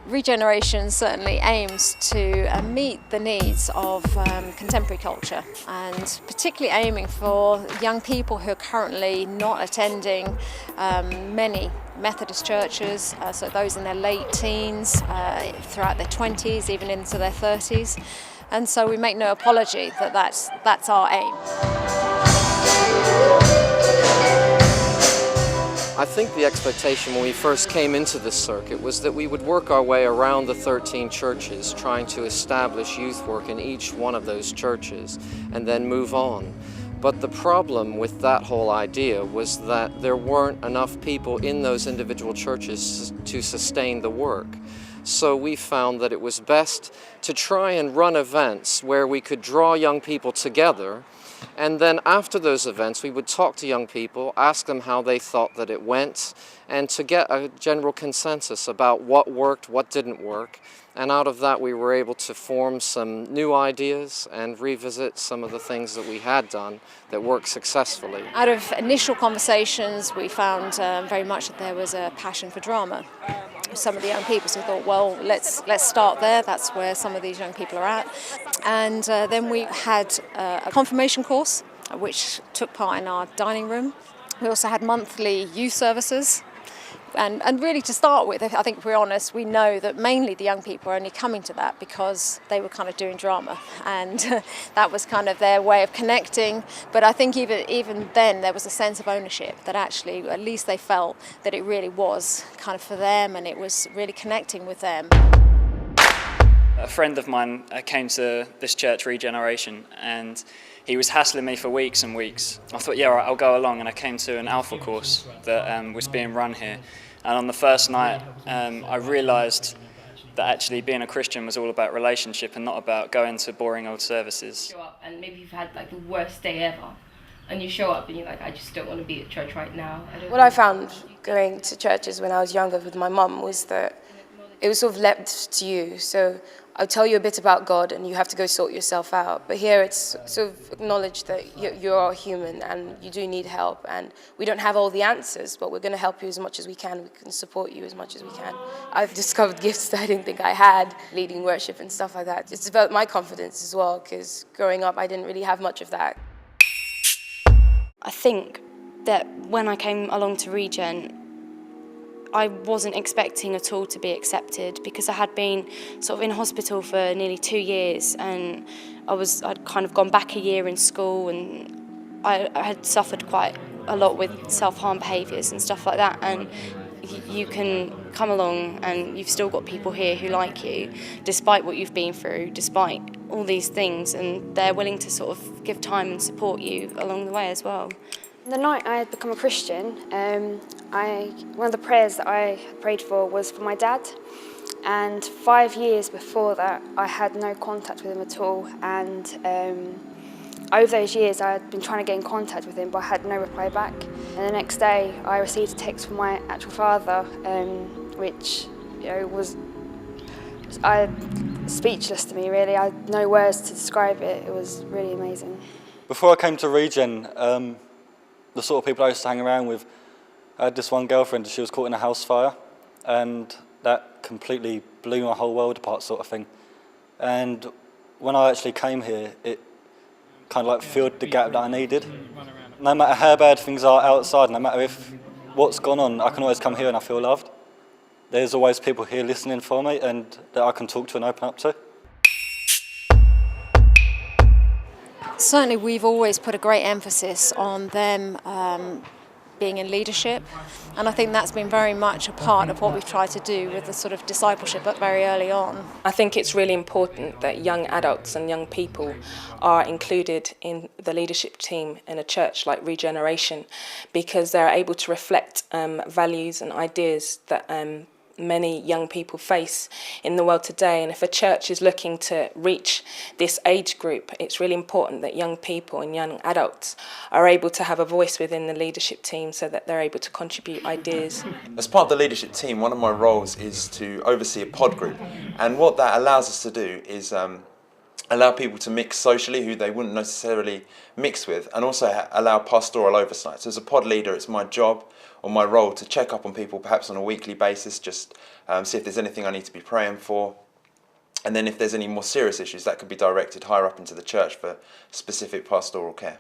Regeneration certainly aims to meet the needs of contemporary culture, and particularly aiming for young people who are currently not attending many Methodist churches, so those in their late teens, throughout their 20s, even into their 30s. And so we make no apology that that's our aim. I think the expectation when we first came into this circuit was that we would work our way around the 13 churches, trying to establish youth work in each one of those churches and then move on. But the problem with that whole idea was that there weren't enough people in those individual churches to sustain the work. So we found that it was best to try and run events where we could draw young people together, and then after those events we would talk to young people, ask them how they thought that it went, and to get a general consensus about what worked, what didn't work. And out of that we were able to form some new ideas and revisit some of the things that we had done that worked successfully. Out of initial conversations we found very much that there was a passion for drama. Some of the young people, so we thought, well, let's start there. That's where some of these young people are at. And then we had a confirmation course, which took part in our dining room. We also had monthly youth services. And really, to start with, I think if we're honest, we know that mainly the young people are only coming to that because they were kind of doing drama, and that was kind of their way of connecting. But I think even then there was a sense of ownership, that actually at least they felt that it really was kind of for them and it was really connecting with them. A friend of mine came to this church, Regeneration, and he was hassling me for weeks and weeks. I thought, yeah, right, I'll go along, and I came to an Alpha course that was being run here. And on the first night, I realised that actually being a Christian was all about relationship and not about going to boring old services. Show up and maybe you've had like the worst day ever, and you show up and you're like, I just don't want to be at church right now. What I found going to churches when I was younger with my mum was that it was sort of left to you. So I'll tell you a bit about God and you have to go sort yourself out. But here it's sort of acknowledged that you are human and you do need help, and we don't have all the answers, but we're going to help you as much as we can. We can support you as much as we can. I've discovered gifts that I didn't think I had, leading worship and stuff like that. It's developed my confidence as well, because growing up I didn't really have much of that. I think that when I came along to Regen, I wasn't expecting at all to be accepted, because I had been sort of in hospital for nearly 2 years, and I'd kind of gone back a year in school, and I had suffered quite a lot with self-harm behaviours and stuff like that, and you can come along and you've still got people here who like you, despite what you've been through, despite all these things, and they're willing to sort of give time and support you along the way as well. The night I had become a Christian, one of the prayers that I had prayed for was for my dad, and 5 years before that I had no contact with him at all, and over those years I had been trying to get in contact with him, but I had no reply back. And the next day I received a text from my actual father, which was speechless to me really. I had no words to describe it. It was really amazing. Before I came to Regen, the sort of people I used to hang around with, I had this one girlfriend, she was caught in a house fire, and that completely blew my whole world apart, sort of thing. And when I actually came here, it kind of like filled the gap that I needed. No matter how bad things are outside, no matter if what's gone on, I can always come here and I feel loved. There's always people here listening for me and that I can talk to and open up to. Certainly we've always put a great emphasis on them being in leadership, and I think that's been very much a part of what we've tried to do with the sort of discipleship but very early on. I think it's really important that young adults and young people are included in the leadership team in a church like Regeneration, because they're able to reflect values and ideas that many young people face in the world today. And if a church is looking to reach this age group, it's really important that young people and young adults are able to have a voice within the leadership team so that they're able to contribute ideas. As part of the leadership team, one of my roles is to oversee a pod group, and what that allows us to do is allow people to mix socially who they wouldn't necessarily mix with, and also allow pastoral oversight. So as a pod leader, it's my job on my role to check up on people perhaps on a weekly basis, just see if there's anything I need to be praying for. And then if there's any more serious issues, that could be directed higher up into the church for specific pastoral care.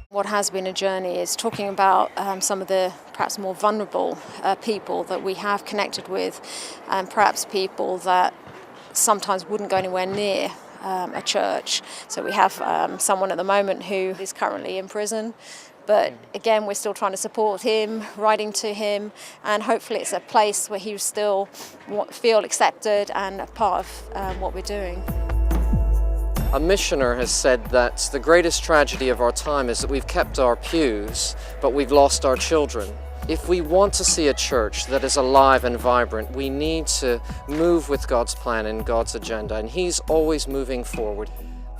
What has been a journey is talking about some of the perhaps more vulnerable people that we have connected with, and perhaps people that sometimes wouldn't go anywhere near a church. So we have someone at the moment who is currently in prison, but again we're still trying to support him, writing to him, and hopefully it's a place where he will still feel accepted and a part of what we're doing. A missioner has said that the greatest tragedy of our time is that we've kept our pews, but we've lost our children. If we want to see a church that is alive and vibrant, we need to move with God's plan and God's agenda, and He's always moving forward.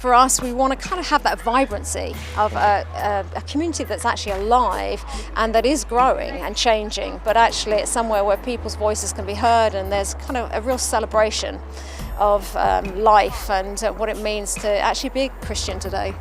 For us, we want to kind of have that vibrancy of a community that's actually alive and that is growing and changing, but actually it's somewhere where people's voices can be heard, and there's kind of a real celebration of life and what it means to actually be a Christian today.